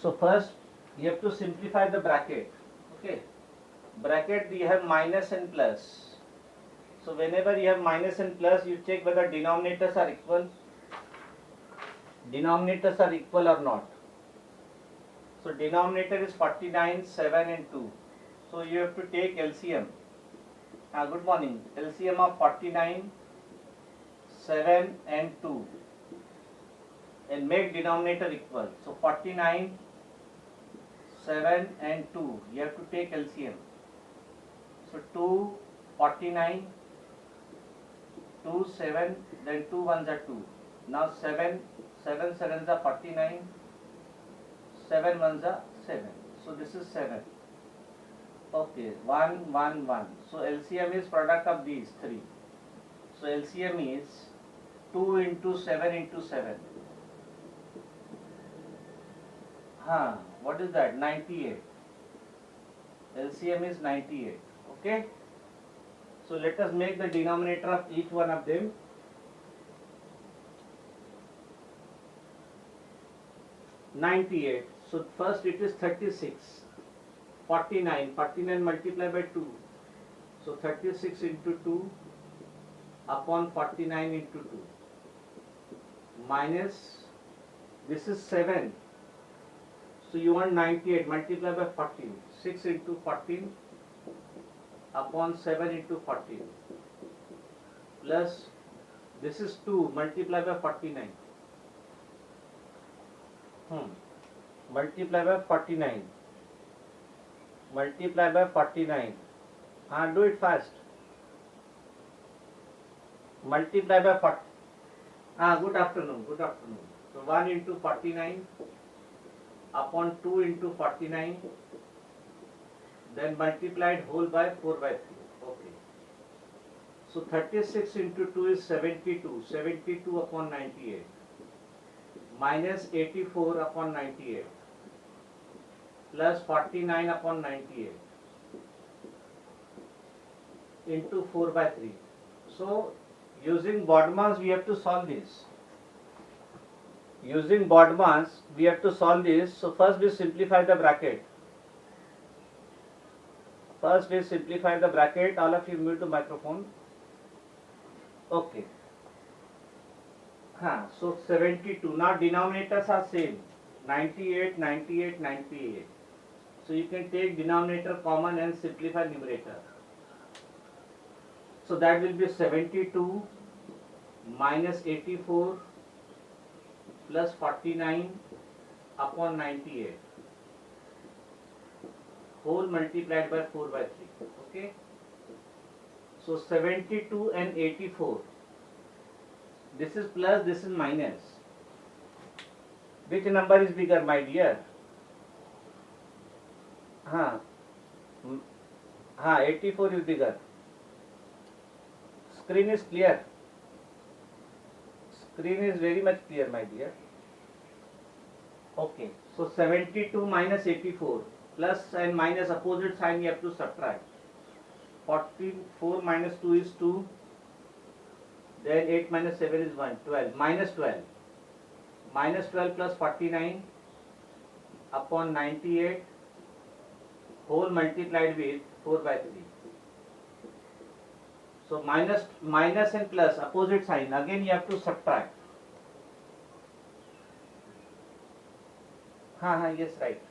So first you have to simplify the bracket. Okay, bracket you have minus and plus. So whenever you have minus and plus, you check whether denominators are equal. Denominators are equal or not. So denominator is 49, 7 and 2. So you have to take LCM. Good morning. LCM of 49, 7 and 2 and make denominator equal. So 49, 7 and 2. You have to take LCM. So 2, 49, 2, 7, then 2 ones are 2. Now 7 sevens are 49, 7 ones are 7. So this is 7. Okay, 1, 1, 1. So LCM is product of these three. So LCM is 2 into 7 into 7. What is that? 98. LCM is 98. Okay. So let us make the denominator of each one of them. $98. So first it is 36. 49. 49 multiplied by 2. So 36 into 2 upon 49 into 2. Minus, this is 7. So you want 98 multiplied by 14. 6 into 14 upon 7 into 14. Plus, this is 2 multiplied by 49. Multiply by 49. Multiply by 49. Do it fast. Multiply by 40. Good afternoon. Good afternoon. So 1 into 49 upon 2 into 49. Then multiplied whole by 4 by 3. Okay. So 36 into 2 is 72. 72 upon 98. Minus 84 upon 98. Plus 49 upon 98. Into 4 by 3. So using Bodmans we have to solve this. Using Bodmans we have to solve this. So first we simplify the bracket. First we simplify the bracket. All of you mute the microphone. Okay. So 72. Now denominators are same. 98, 98, 98. So you can take denominator common and simplify numerator. So that will be 72 minus 84 plus 49 upon 98. Whole multiplied by 4 by 3. Okay. So 72 and 84. This is plus, this is minus. Which number is bigger, my dear? 84 is bigger. Screen is clear. Screen is very much clear, my dear. Okay. So 72 minus 84. Plus and minus opposite sign you have to subtract. 44 minus 2 is 2. Then 8 minus 7 is 1. 12. Minus 12. Minus 12 plus 49 upon 98. Whole multiplied with 4 by 3. So minus and plus opposite sign. Again you have to subtract. Yes, right.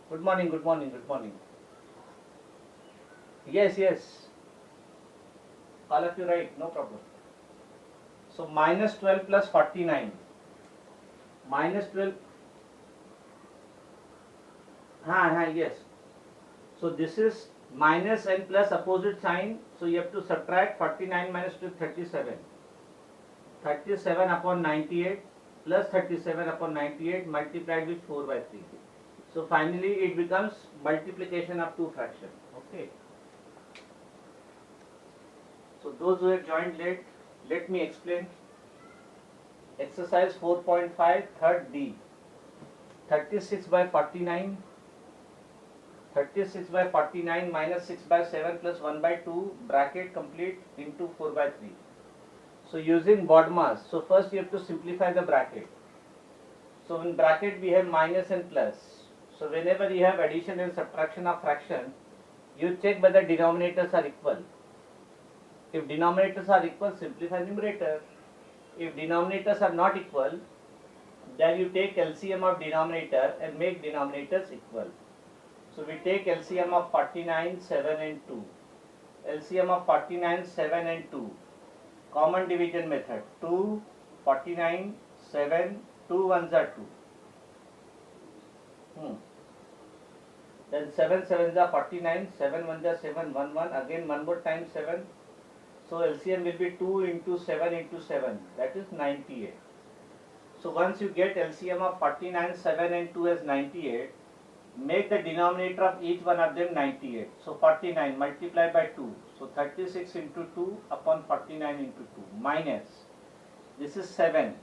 Good morning, good morning, good morning. Yes. All of you right, no problem. So minus 12 plus 49. Minus 12. Yes. So this is minus and plus opposite sign. So you have to subtract 49 minus 2, 37. 37 upon 98 plus 37 upon 98 multiplied with 4 by 3. So finally it becomes multiplication of two fractions. Okay. So those who have joined late, let me explain. Exercise 4.5, third D. 36 by 49. 36 by 49 minus 6 by 7 plus 1 by 2 bracket complete into 4 by 3. So using Bodmas, so first you have to simplify the bracket. So in bracket we have minus and plus. So whenever you have addition and subtraction of fraction, you check whether denominators are equal. If denominators are equal, simplify numerator. If denominators are not equal, then you take LCM of denominator and make denominators equal. So we take LCM of 49, 7 and 2. LCM of 49, 7 and 2. Common division method. 2, 49, 7, 2 ones are 2. Then 7 sevens are 49, 7 ones are 7, 1, 1. Again one more time 7. So LCM will be 2 into 7 into 7. That is 98. So once you get LCM of 49, 7 and 2 as 98, make the denominator of each one of them 98. So 49 multiplied by 2. So 36 into 2 upon 49 into 2 minus. This is 7.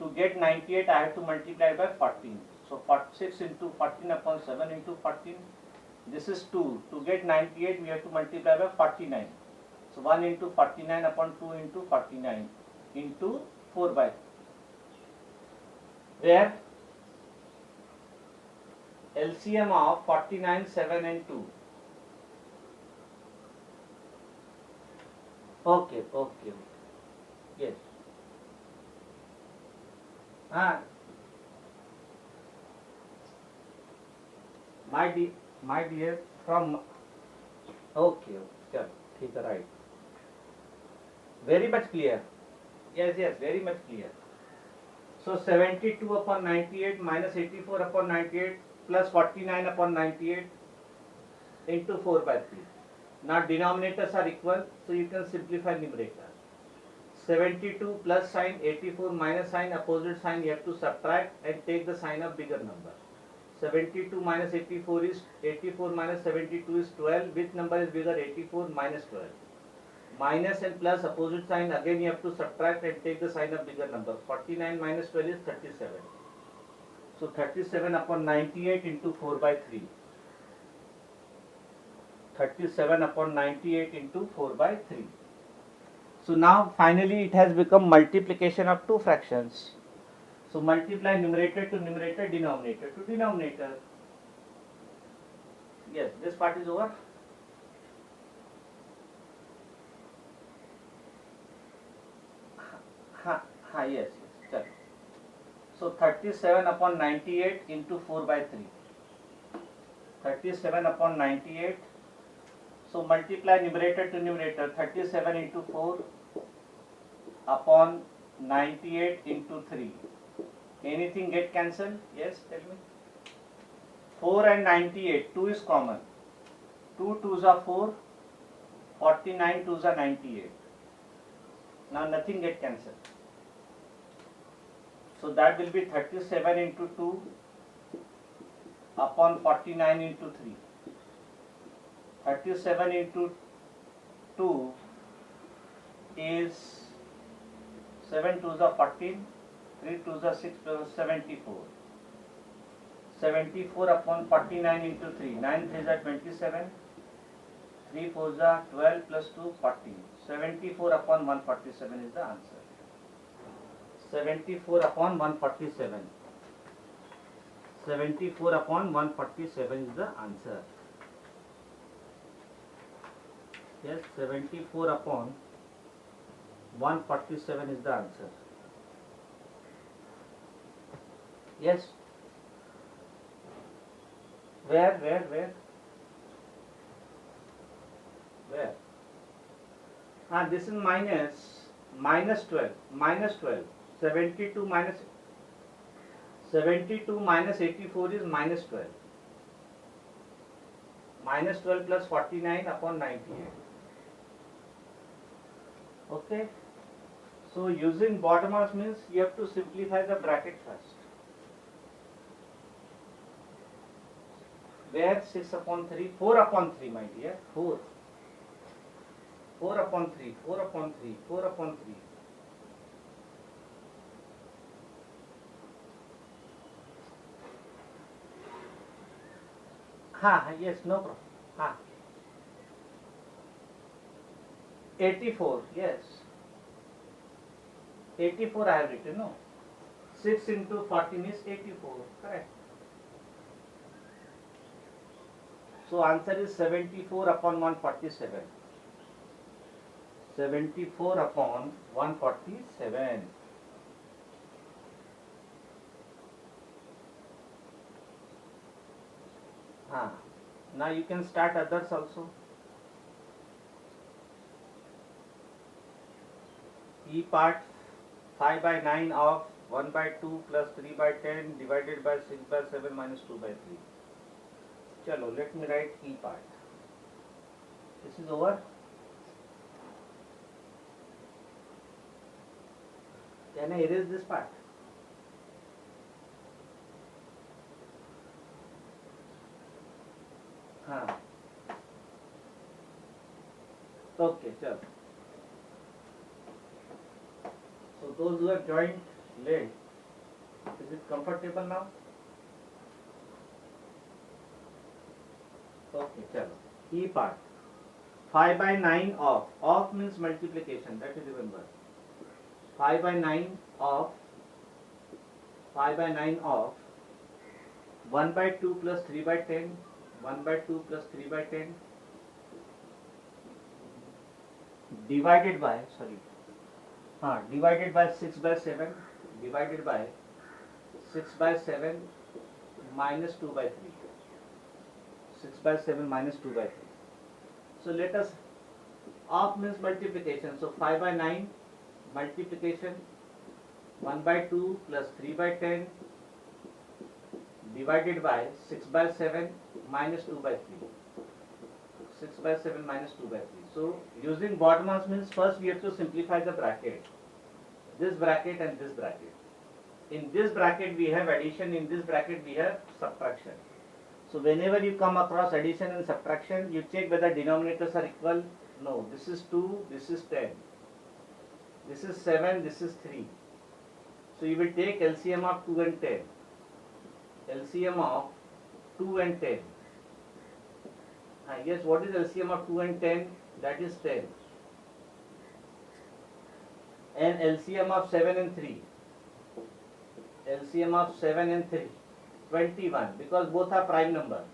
To get 98 I have to multiply by 14. So 46 into 14 upon 7 into 14. This is 2. To get 98 we have to multiply by 49. So 1 into 49 upon 2 into 49 into 4 by 3. Where LCM of 49, 7 and 2. Okay. Yes. My dear, from okay, yeah, ठीक है, right. Very much clear. Yes, very much clear. So 72 upon 98 minus 84 upon 98 plus 49 upon 98 into 4 by 3. Now denominators are equal, so you can simplify numerator. 72 plus sign, 84 minus sign, opposite sign you have to subtract and take the sign of bigger number. 72 minus 84 is 84 minus 72 is 12. Which number is bigger? 84 minus 12. Minus and plus opposite sign, again you have to subtract and take the sign of bigger number. 49 minus 12 is 37. So 37 upon 98 into 4 by 3. 37 upon 98 into 4 by 3. So now finally it has become multiplication of two fractions. So multiply numerator to numerator, denominator to denominator. Yes, this part is over. Yes. Chalo. So 37 upon 98 into 4 by 3. 37 upon 98. So multiply numerator to numerator. 37 into 4 upon 98 into 3. Anything get cancelled? Yes, tell me. 4 and 98. 2 is common. 2 2s are 4. 49 2s are 98. Now nothing get cancelled. So that will be 37 into 2 upon 49 into 3. 37 into 2 is 7 2s are 14, 3 2s are 6 plus 74. 74 upon 49 into 3, 9 3s are 27, 3 4s are 12 plus 2, 14. 74 upon 147 is the answer. 74 upon 147. 74 upon 147 is the answer. Yes, 74 upon 147 is the answer. Yes. Where? This is minus 12. 72 minus 84 is minus 12. Minus 12 plus 49 upon 98. Okay. So using bottomers means you have to simplify the bracket first. Where 6 upon 3, 4 upon 3, my dear, 4. 4 upon 3, 4 upon 3, 4 upon 3. Yes, no problem. 84, yes. 84 I have written, no. 6 into 14 is 84, correct. So answer is 74 upon 147. 74 upon 147. Now you can start others also. E part 5 by 9 of 1 by 2 plus 3 by 10 divided by 6 by 7 minus 2 by 3. Chalo, let me write E part. This is over. Can I erase this part? Okay, chalo. So those who have joined late, is it comfortable now? Okay, chalo. E part 5 by 9 of means multiplication, that you remember. 5 by 9 of 1 by 2 plus 3 by 10, 1 by 2 plus 3 by 10 divided by 6 by 7 divided by 6 by 7 minus 2 by 3. 6 by 7 minus 2 by 3. So let us, of means multiplication. So 5 by 9 multiplication 1 by 2 plus 3 by 10 divided by 6 by 7 minus 2 by 3. 6 by 7 minus 2 by 3. So using BODMAS means first we have to simplify the bracket. This bracket and this bracket. In this bracket we have addition, in this bracket we have subtraction. So whenever you come across addition and subtraction, you check whether denominators are equal. No, this is 2, this is 10. This is 7, this is 3. So you will take LCM of 2 and 10. LCM of 2 and 10. Yes, what is LCM of 2 and 10? That is 10. And LCM of 7 and 3. LCM of 7 and 3. 21, because both are prime number.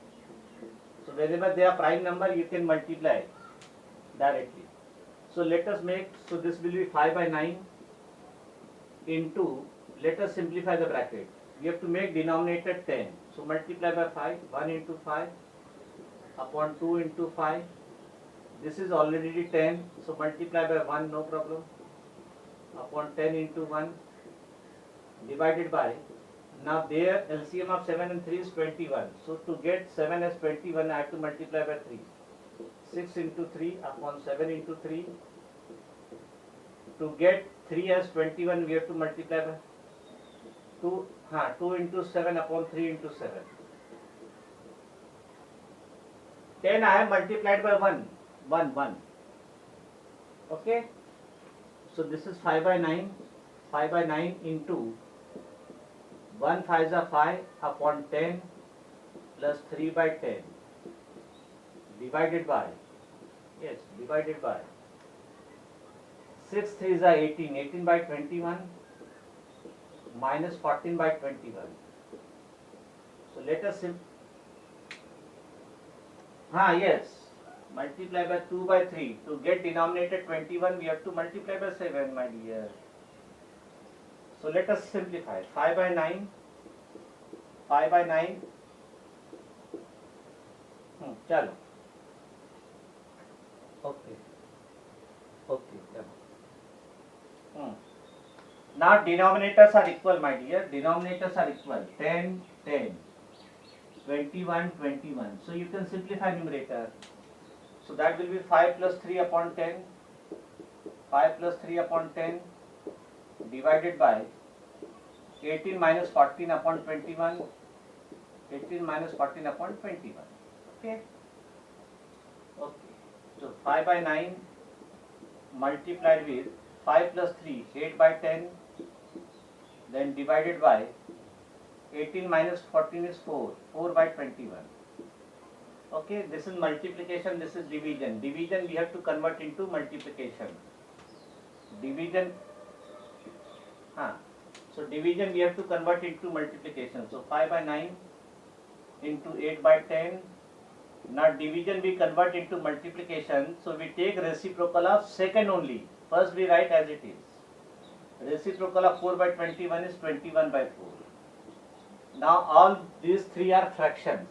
So whenever they are prime number, you can multiply directly. So let us make, so this will be 5 by 9 into, let us simplify the bracket. We have to make denominator 10. So multiply by 5, 1 into 5 upon 2 into 5. This is already 10, so multiply by 1, no problem. Upon 10 into 1 divided by, now there LCM of 7 and 3 is 21. So to get 7 as 21, I have to multiply by 3. 6 into 3 upon 7 into 3. To get 3 as 21, we have to multiply by 2 into 7 upon 3 into 7. 10 I have multiplied by 1. Okay. So this is 5 by 9. 5 by 9 into 1 5 is 5 upon 10 plus 3 by 10 divided by 6 3 is 18. 18 by 21 minus 14 by 21. So let us multiply by 2 by 3. To get denominator 21, we have to multiply by 7, my dear. So let us simplify. 5 by 9. Chalo. Okay. Chalo. Now denominators are equal, my dear. Denominators are equal. 10, 10. 21, 21. So you can simplify numerator. So that will be 5 plus 3 upon 10. 5 plus 3 upon 10 divided by 18 minus 14 upon 21. 18 minus 14 upon 21. Okay. So 5 by 9 multiplied with 5 plus 3, 8 by 10, then divided by 18 minus 14 is 4, 4 by 21. Okay, this is multiplication, this is division. Division we have to convert into multiplication. Division, so division we have to convert into multiplication. So 5 by 9 into 8 by 10 Now division we convert into multiplication, so we take reciprocal of second only. First we write as it is. Reciprocal of 4 by 21 is 21 by 4. Now all these three are fractions.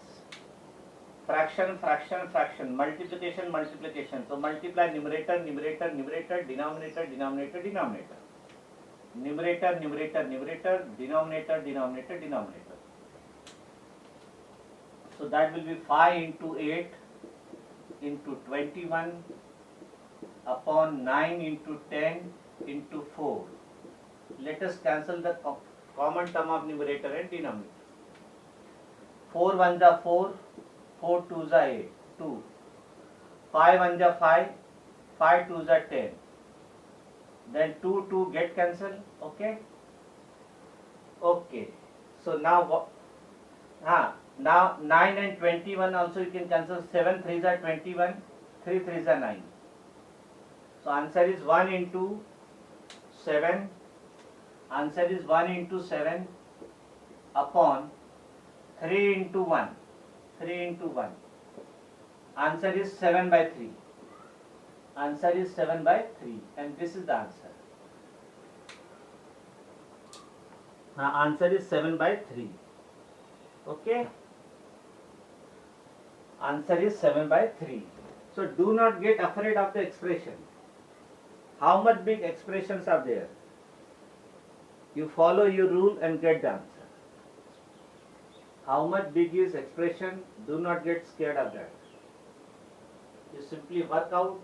Fraction, fraction, fraction, multiplication, multiplication. So multiply numerator, numerator, numerator, denominator, denominator, denominator. Numerator, numerator, numerator, denominator, denominator, denominator. So that will be 5 into 8 into 21 upon 9 into 10 into 4. Let us cancel the common term of numerator and denominator. 4 1 is 4, 4 2 is 8, 2. 5 1 is 5, 5 2 is 10. Then 2 get cancelled, okay? Okay. So now what? Now 9 and 21 also you can cancel. 7 3s are 21, 3 3s are 9. So answer is 1 into 7. Answer is 1 into 7 upon 3 into 1. 3 into 1. Answer is 7 by 3. Answer is 7 by 3. And this is the answer. Answer is 7 by 3. Okay? Answer is 7 by 3. So do not get afraid of the expression. How much big expressions are there? You follow your rule and get the answer. How much big is expression? Do not get scared of that. You simply work out.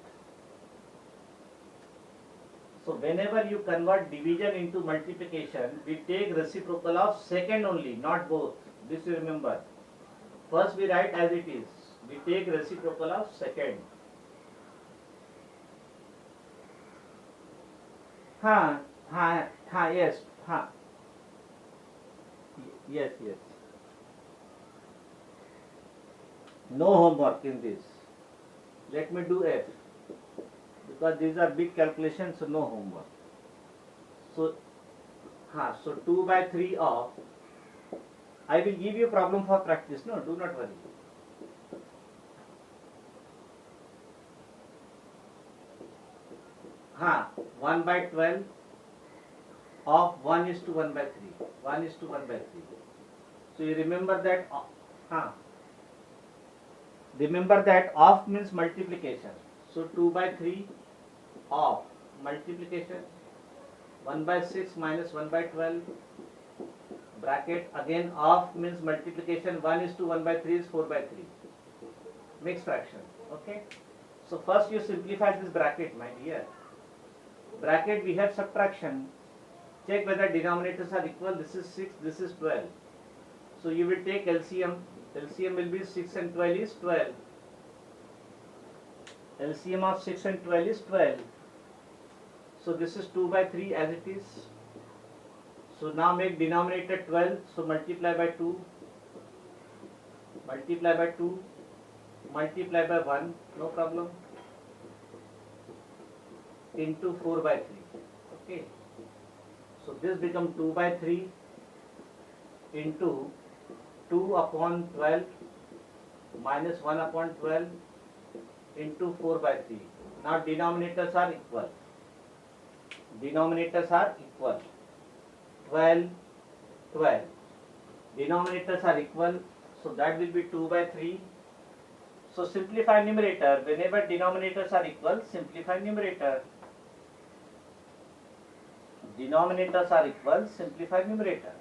So whenever you convert division into multiplication, we take reciprocal of second only, not both. This you remember. First we write as it is. We take reciprocal of second. Yes. Yes. No homework in this. Let me do F. Because these are big calculations, so no homework. So 2 by 3 of, I will give you a problem for practice. No, do not worry. हाँ 1 by 12 of 1 is to 1 by 3. 1 is to 1 by 3. So you remember that. Remember that of means multiplication. So 2 by 3 of multiplication. 1 by 6 minus 1 by 12. Bracket again of means multiplication. 1 is to 1 by 3 is 4 by 3. Mixed fraction. Okay. So first you simplify this bracket, my dear. Bracket we have subtraction. Check whether denominators are equal. This is 6, this is 12. So you will take LCM. LCM will be 6 and 12 is 12. LCM of 6 and 12 is 12. So this is 2 by 3 as it is. So now make denominator 12. So multiply by 2. Multiply by 2. Multiply by 1. No problem. Into 4 by 3. Okay. So this becomes 2 by 3 into 2 upon 12 minus 1 upon 12 into 4 by 3. Now denominators are equal. Denominators are equal. 12, 12. Denominators are equal. So that will be 2 by 3. So simplify numerator. Whenever denominators are equal, simplify numerator. Denominators are equal, simplify numerator.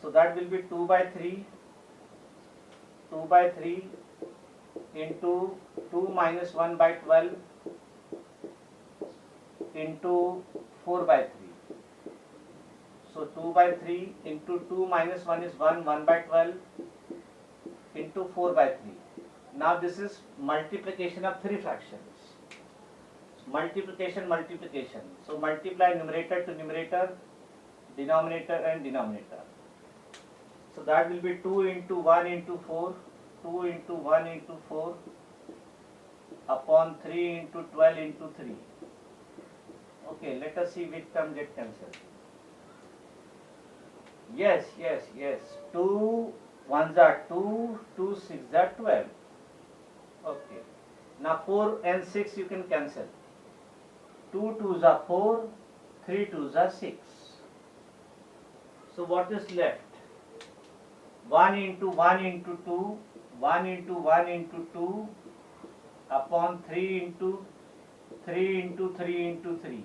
So that will be 2 by 3. 2 by 3 into 2 minus 1 by 12 into 4 by 3. So 2 by 3 into 2 minus 1 is 1, 1 by 12 into 4 by 3. Now this is multiplication of 3 fractions. Multiplication, multiplication. So multiply numerator to numerator, denominator and denominator. So that will be 2 into 1 into 4, 2 into 1 into 4 upon 3 into 12 into 3. Okay, let us see which term get cancelled. Yes. 2 1s are 2, 2 6 are 12. Okay. Now 4 and 6 you can cancel. 2 2s are 4, 3 2s are 6. So what is left? 1 into 1 into 2, 1 into 1 into 2 upon 3 into 3 into 3 into 3.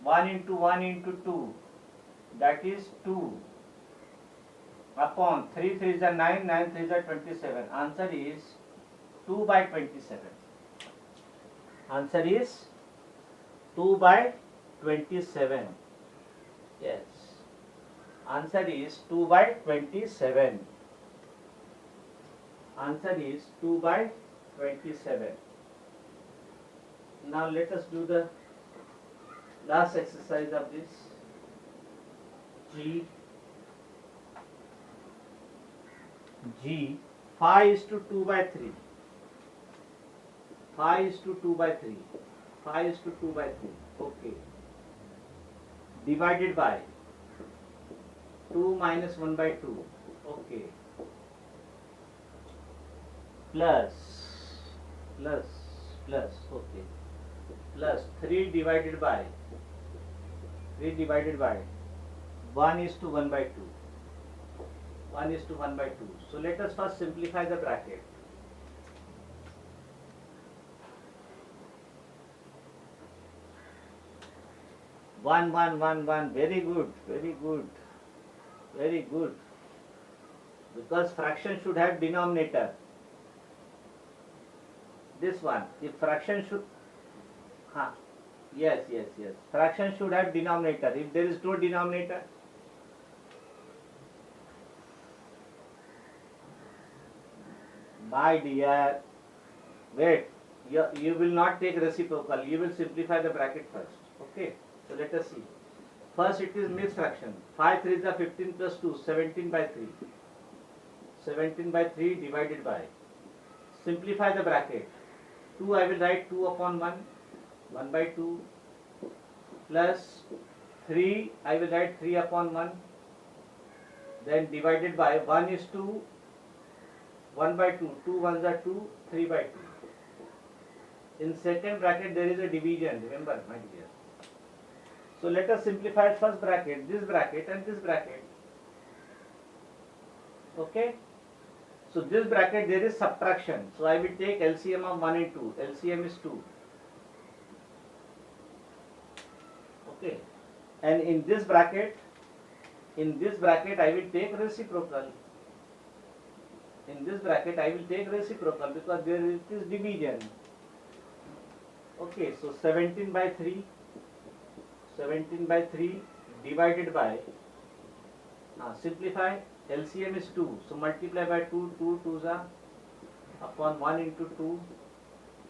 1 into 1 into 2, that is 2 upon 3 3s are 9, 9 3s are 27. Answer is 2 by 27. Answer is 2 by 27. Yes. Answer is 2 by 27. Answer is 2 by 27. Now let us do the last exercise of this. G 5 is to 2 by 3. 5 is to 2 by 3. 5 is to 2 by 3. Okay. Divided by 2 minus 1 by 2. Okay. Plus. Okay. Plus 3 divided by 1 is to 1 by 2. 1 is to 1 by 2. So let us first simplify the bracket. One. Very good. Because fraction should have denominator. This one, if fraction should, yes. Fraction should have denominator. If there is no denominator, my dear, wait, you will not take reciprocal. You will simplify the bracket first. Okay. So let us see. First it is mixed fraction. 5 3s are 15 plus 2, 17 by 3. 17 by 3 divided by. Simplify the bracket. 2 I will write 2 upon 1. 1 by 2. Plus 3 I will write 3 upon 1. Then divided by 1 is 2. 1 by 2. 2 1s are 2. 3 by 2. In second bracket there is a division. Remember, my dear. So let us simplify first bracket, this bracket and this bracket. Okay. So this bracket there is subtraction. So I will take LCM of 1 and 2. LCM is 2. Okay. And in this bracket I will take reciprocal. In this bracket I will take reciprocal because there is division. Okay. So 17 by 3 divided by, simplify, LCM is 2, so multiply by 2, 2 2s are upon 1 into 2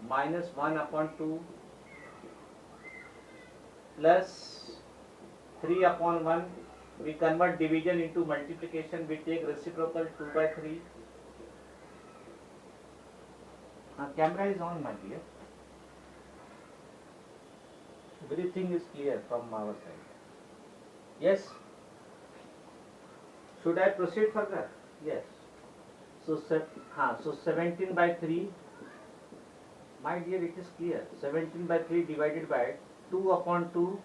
minus 1 upon 2 plus 3 upon 1, we convert division into multiplication, we take reciprocal 2 by 3. Camera is on, my dear. Everything is clear from our side. Yes? Should I proceed further? Yes. So 17 by 3. My dear, it is clear. 17 by 3 divided by 2 upon 2.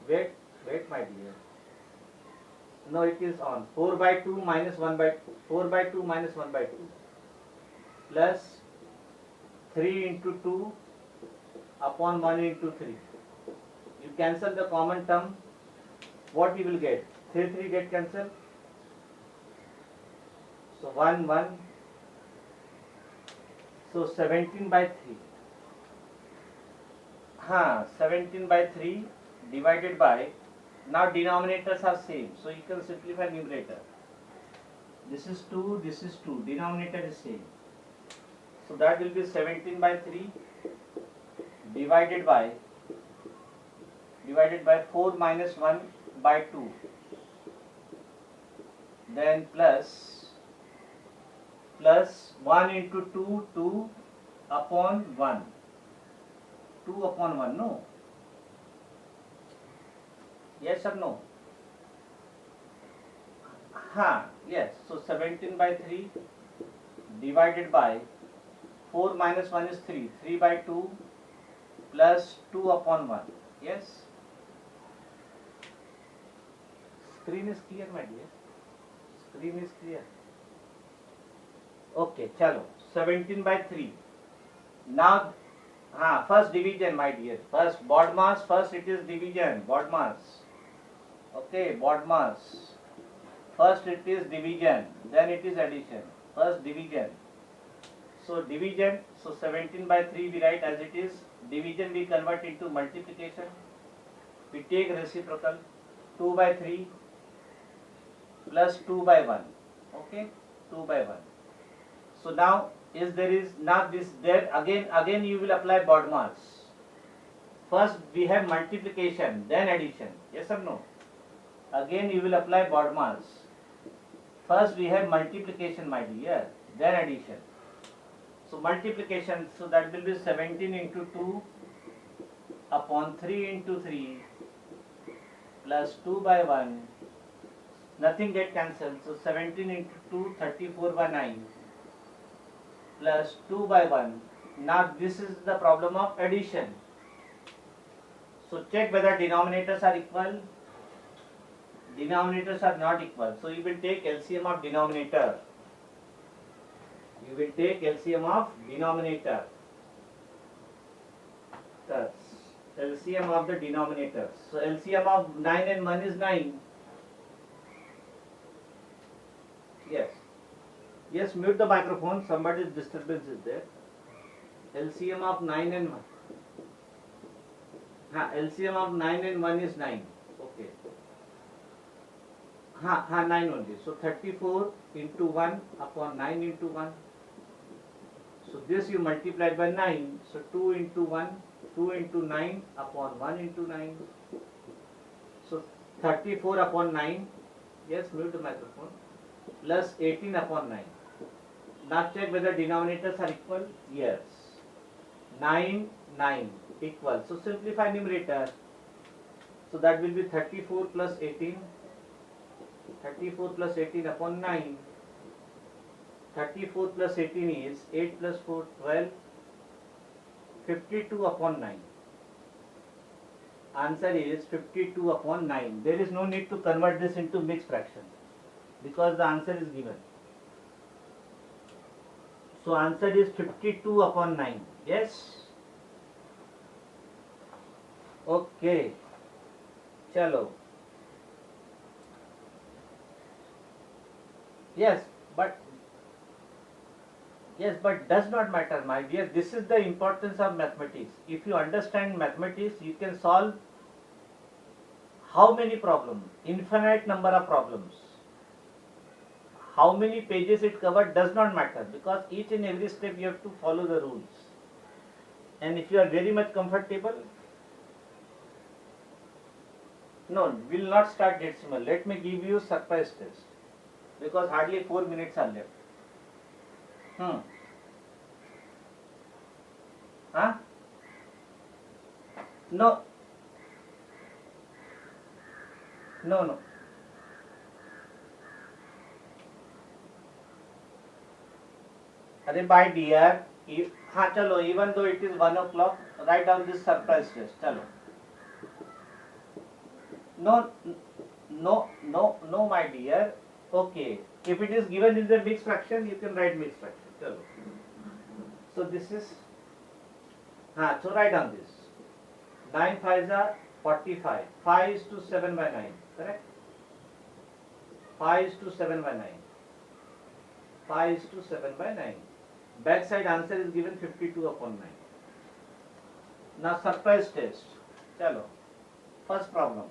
Wait, my dear. No, it is on. 4 by 2 minus 1 by 4 by 2 minus 1 by 2 plus 3 into 2 upon 1 into 3. You cancel the common term. What you will get? 3 get cancelled. So 1 1. So 17 by 3. 17 by 3 divided by. Now denominators are same. So you can simplify numerator. This is 2. This is 2. Denominator is same. So that will be 17 by 3. Divided by 4 minus 1 by 2, then plus 1 into 2, 2 upon 1, 2 upon 1, no? Yes or no? Yes. So 17 by 3 divided by 4 minus 1 is 3. 3 by 2 plus 2 upon 1. Yes. Screen is clear, my dear. Screen is clear. Okay, chalo. 17 by 3. Now, first division, my dear. First bod mass, first it is division, bod mass. Okay, bod mass. First it is division, then it is addition. First division. So division, so 17 by 3 we write as it is. Division we convert into multiplication. We take reciprocal. 2 by 3 plus 2 by 1. Okay, 2 by 1. So now there again you will apply bod mass. First we have multiplication, then addition. Yes or no? Again you will apply bod mass. First we have multiplication, my dear, then addition. So multiplication, so that will be 17 into 2 upon 3 into 3 plus 2 by 1. Nothing get cancelled. So 17 into 2, 34 by 9 plus 2 by 1. Now this is the problem of addition. So check whether denominators are equal. Denominators are not equal. So you will take LCM of denominator. You will take LCM of denominator. Thus, LCM of the denominators. So LCM of 9 and 1 is 9. Yes. Yes, mute the microphone. Somebody's disturbance is there. LCM of 9 and 1. LCM of 9 and 1 is 9. Okay. 9 only. So 34 into 1 upon 9 into 1. So this you multiply by 9. So 2 into 1, 2 into 9 upon 1 into 9. So 34 upon 9. Yes, mute the microphone. Plus 18 upon 9. Now check whether denominators are equal. Yes. 9, 9 equal. So simplify numerator. So that will be 34 plus 18. 34 plus 18 upon 9. 34 plus 18 is 8 plus 4, 12. 52 upon 9. Answer is 52 upon 9. There is no need to convert this into mixed fraction because the answer is given. So answer is 52 upon 9. Yes? Okay. Chalo. Yes, but does not matter, my dear. This is the importance of mathematics. If you understand mathematics, you can solve how many problems? Infinite number of problems. How many pages it covered does not matter because each and every step you have to follow the rules. And if you are very much comfortable, no, will not start decimal. Let me give you surprise test because hardly 4 minutes are left. No. Arey my dear, chalo, even though it is 1 o'clock, write down this surprise test. Chalo. No, my dear. Okay. If it is given in the mixed fraction, you can write mixed fraction. Chalo. So this is, so write down this. 9 5s are 45. 5 is to 7 by 9. Correct? 5 is to 7 by 9. 5 is to 7 by 9. Backside answer is given 52 upon 9. Now surprise test. Chalo. First problem.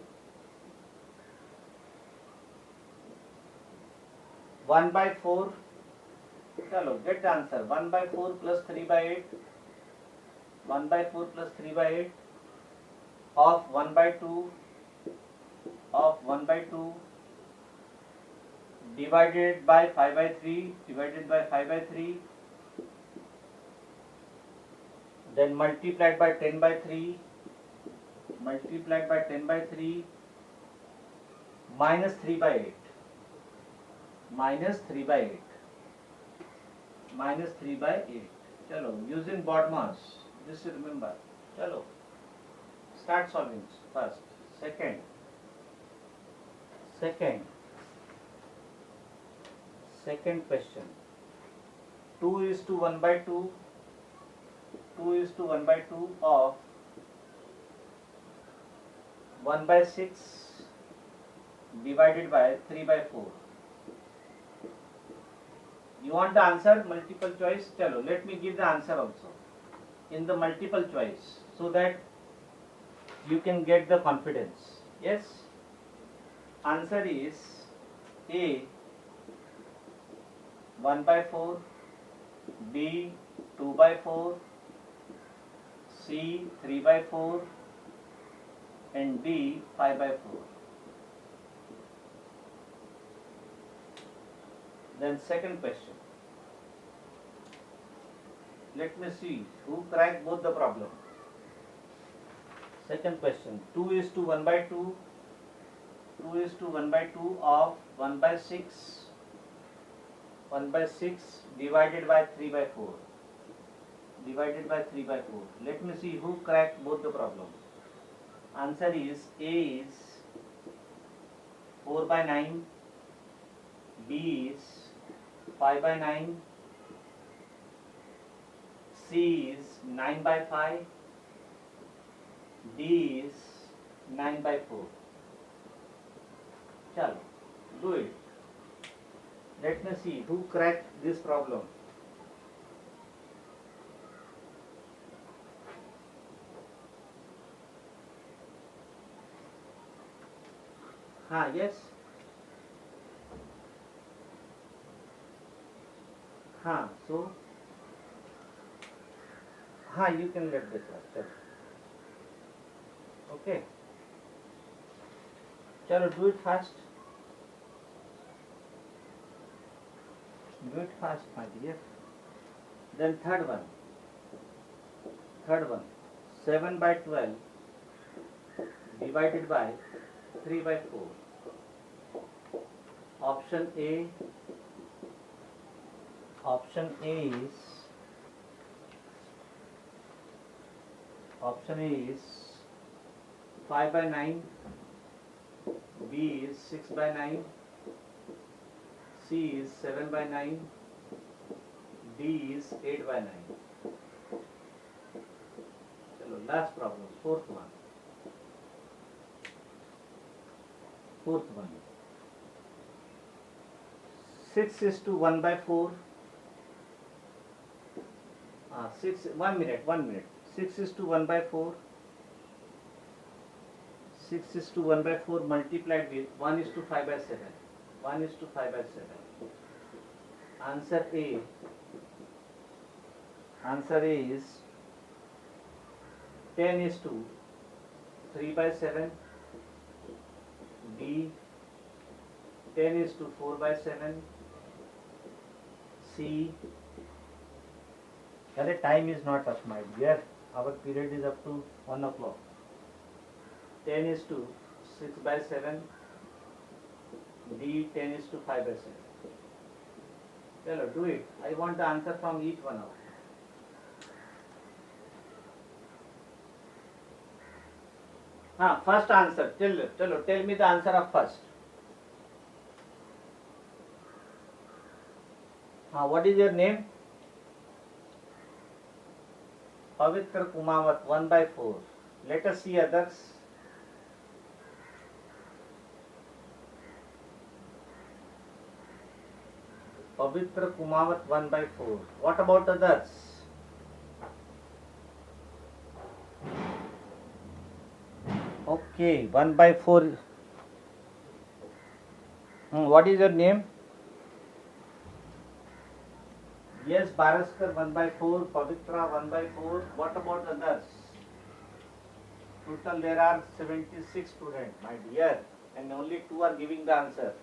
1 by 4. Chalo, get the answer. 1 by 4 plus 3 by 8. 1 by 4 plus 3 by 8 of 1 by 2 of 1 by 2 divided by 5 by 3 divided by 5 by 3 then multiplied by 10 by 3 multiplied by 10 by 3 minus 3 by 8. minus 3 by 8. Minus 3 by 8. Chalo, using BODMAS. This you remember. Chalo. Start solving first. Second. Second question. 2 is to 1 by 2. 2 is to 1 by 2 of 1 by 6 divided by 3 by 4. You want the answer? Multiple choice? Chalo, let me give the answer also in the multiple choice so that you can get the confidence. Yes? Answer is A 1 by 4, B 2 by 4, C 3 by 4 and D 5 by 4. Then second question. Let me see who cracked both the problem. Second question. 2 is to 1 by 2. 2 is to 1 by 2 of 1 by 6. 1 by 6 divided by 3 by 4. Divided by 3 by 4. Let me see who cracked both the problem. Answer is A is 4 by 9. B is 5 by 9. C is 9 by 5. D is 9 by 4. Chalo, do it. Let me see who cracked this problem. Yes. So you can let this out. Okay. Chalo, do it fast. Do it fast, my dear. Then third one. 7 by 12 divided by 3 by 4. Option A is 5 by 9. B is 6 by 9. C is 7 by 9. D is 8 by 9. Chalo, last problem, fourth one. 6 is to 1 by 4. 1 minute. 6 is to 1 by 4. 6 is to 1 by 4 multiplied with 1 is to 5 by 7. 1 is to 5 by 7. Answer A. Answer A is 10 is to 3 by 7. B 10 is to 4 by 7. C. Time is not up, my dear. Our period is up to 1 o'clock. 10 is to 6 by 7. D 10 is to 5 by 7. Chalo, do it. I want the answer from each one of you. First answer. Tell me the answer of first. What is your name? Pavitra Kumawat, 1 by 4. Let us see others. Pavitra Kumawat, 1 by 4. What about others? Okay, 1 by 4. What is your name? Yes, Baraskar 1 by 4, Pavitra 1 by 4. What about others? Total there are 76 students, my dear, and only 2 are giving the answer.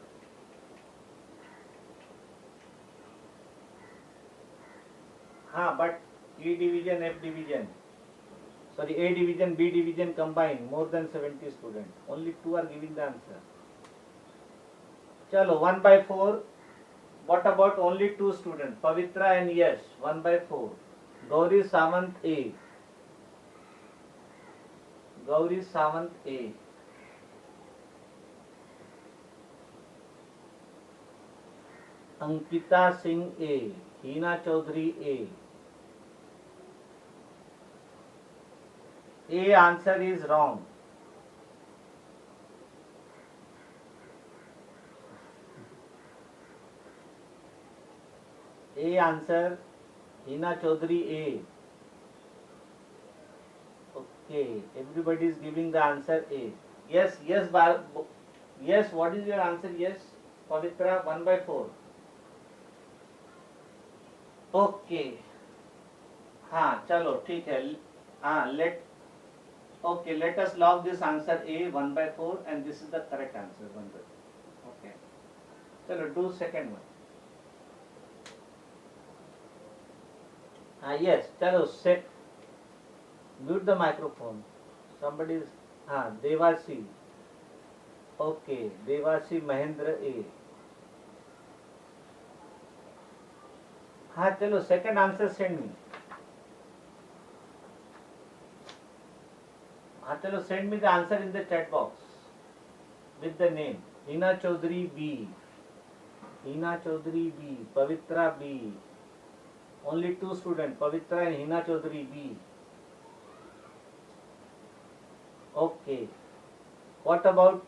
But E division, F division, sorry, A division, B division combined, more than 70 students. Only 2 are giving the answer. Chalo, 1 by 4, What about only two students? Pavitra and Yash, 1/4. Gauri Samant A. Gauri Samant A. Ankita Singh A. Hina Chaudhary A. A answer is wrong. A answer, Hina Chaudhary A. Okay, everybody is giving the answer A. Yes, yes, yes. What is your answer? Yes, Pavitra, 1/4. Okay. हाँ चलो ठीक है. हाँ let us log this answer A 1/4 and this is the correct answer 1/4. Okay. चलो do second one. Yes, चलो set. Mute the microphone. Somebody is Devasi. Okay, Devasi Mahendra A. हाँ चलो second answer send me. हाँ चलो send me the answer in the chat box with the name. Hina Chaudhary B. Hina Chaudhary B. Pavitra B. Only two students, Pavitra and Hina Chaudhary B. Okay. What about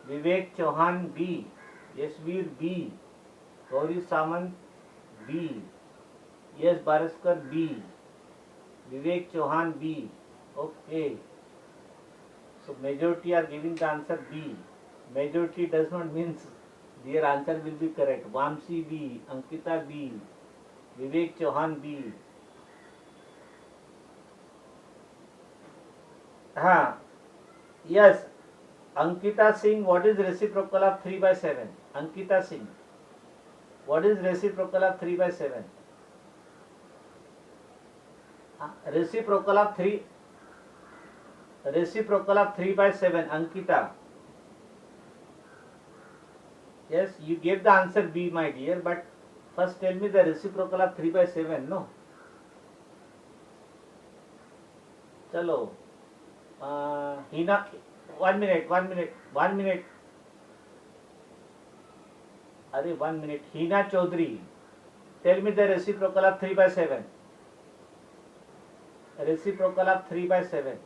Vivek Chauhan B, Yashveer B, Gauri Samant B, Yes Baraskar B, Vivek Chauhan B. Okay. So majority are giving the answer B. Majority does not mean their answer will be correct. Vamsi B, Ankita B, Vivek Chauhan B. Yes. Ankita Singh, what is reciprocal of 3/7? Ankita Singh, what is reciprocal of 3/7? Reciprocal of 3/7. Ankita. Yes, you gave the answer B, my dear, but first tell me the reciprocal of 3/7. No. Chalo. Hina. 1 minute. Are 1 minute. Hina Chaudhary, tell me the reciprocal of 3/7. Reciprocal of 3/7.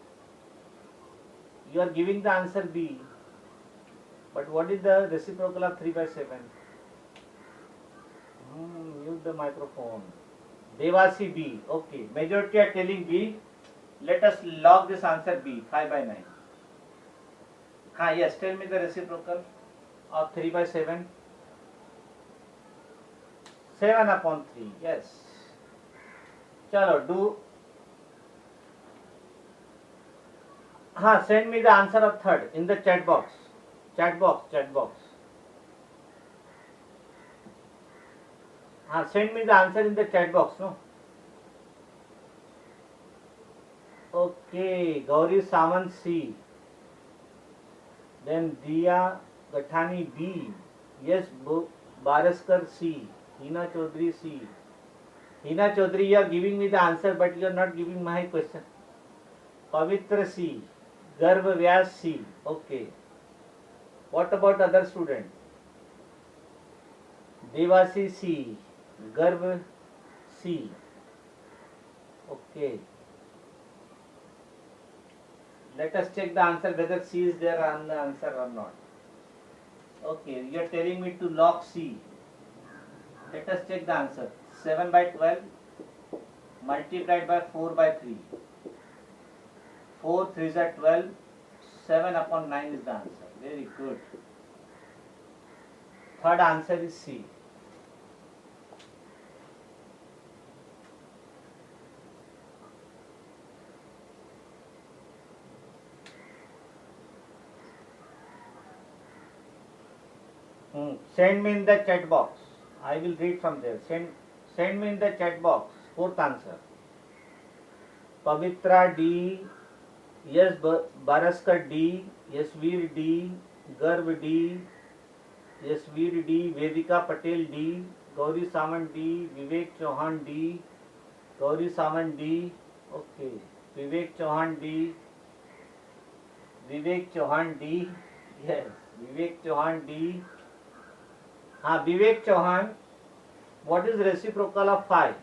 You are giving the answer B, but what is the reciprocal of 3/7? Mute the microphone. Devasi B. Okay, majority are telling B. Let us log this answer B. 5/9. Yes, tell me the reciprocal of 3/7. 7/3. Yes. Chalo, do. Send me the answer of third in the chat box. Chat box. Send me the answer in the chat box, no? Okay, Gauri Samant C. Then Diya Gathani B. Yes, Baraskar C. Hina Chaudhary C. Hina Chaudhary, you are giving me the answer, but you are not giving my question. Pavitra C. Garv Vyas C. Okay. What about other student? Devasi C. Garv C. Okay. Let us check the answer whether C is there on the answer or not. Okay, you are telling me to log C. Let us check the answer. 7/12 multiplied by 4/3. 4 3s are 12. 7/9 is the answer. Very good. Third answer is C. Send me in the chat box. I will read from there. Send me in the chat box. Fourth answer. Pavitra D. Yes, Baraskar D. Yashveer D. Garv D. Yes, Veer D, Vedika Patel D, Gauri Samant D, Vivek Chauhan D, Gauri Samant D, okay, Vivek Chauhan D, Vivek Chauhan D, yes, Vivek Chauhan D, Vivek Chauhan, what is reciprocal of 5?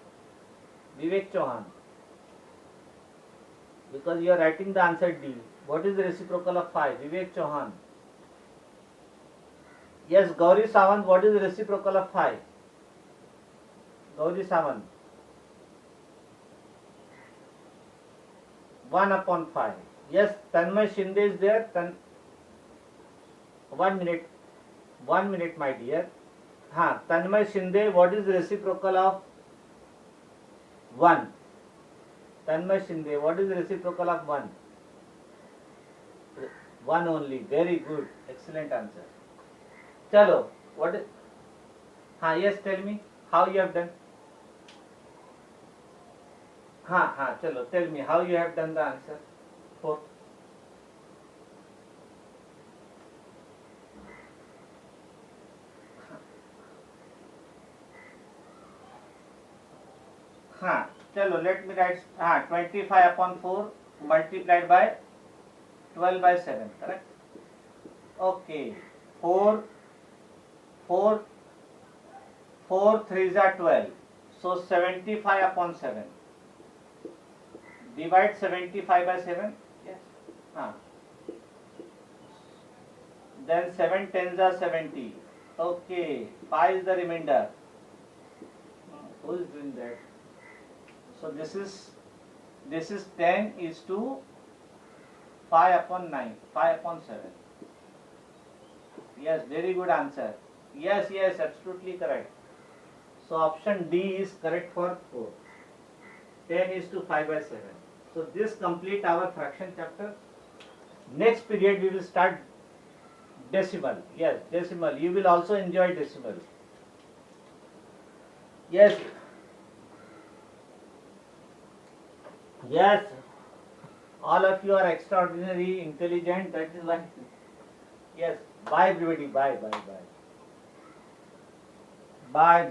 Vivek Chauhan, because you are writing the answer D, what is the reciprocal of 5? Vivek Chauhan. Yes, Gauri Sawant, what is the reciprocal of 5? Gauri Sawant. 1 upon 5. Yes, Tanmay Shinde is there. 1 minute. 1 minute, my dear. Tanmay Shinde, what is the reciprocal of 1? Tanmay Shinde, what is the reciprocal of 1? 1 only. Very good. Excellent answer. Chalo, what is, yes, tell me how you have done. Chalo, tell me how you have done the answer. 4. Chalo, let me write 25 upon 4 multiplied by 12 by 7, correct? Okay, 4 3s are 12, so 75 upon 7. Divide 75 by 7, yes. Then 7 tens are 70. Okay, 5 is the remainder. Who is doing that? So this is 10 is to 5 upon 9, 5 upon 7. Yes, very good answer. Yes, absolutely correct. So option D is correct for 4. 10 is to 5 by 7. So this complete our fraction chapter. Next period we will start decimal. Yes, decimal. You will also enjoy decimal. Yes. Yes. All of you are extraordinary, intelligent. That is why. Yes. Bye everybody. Bye. Bye.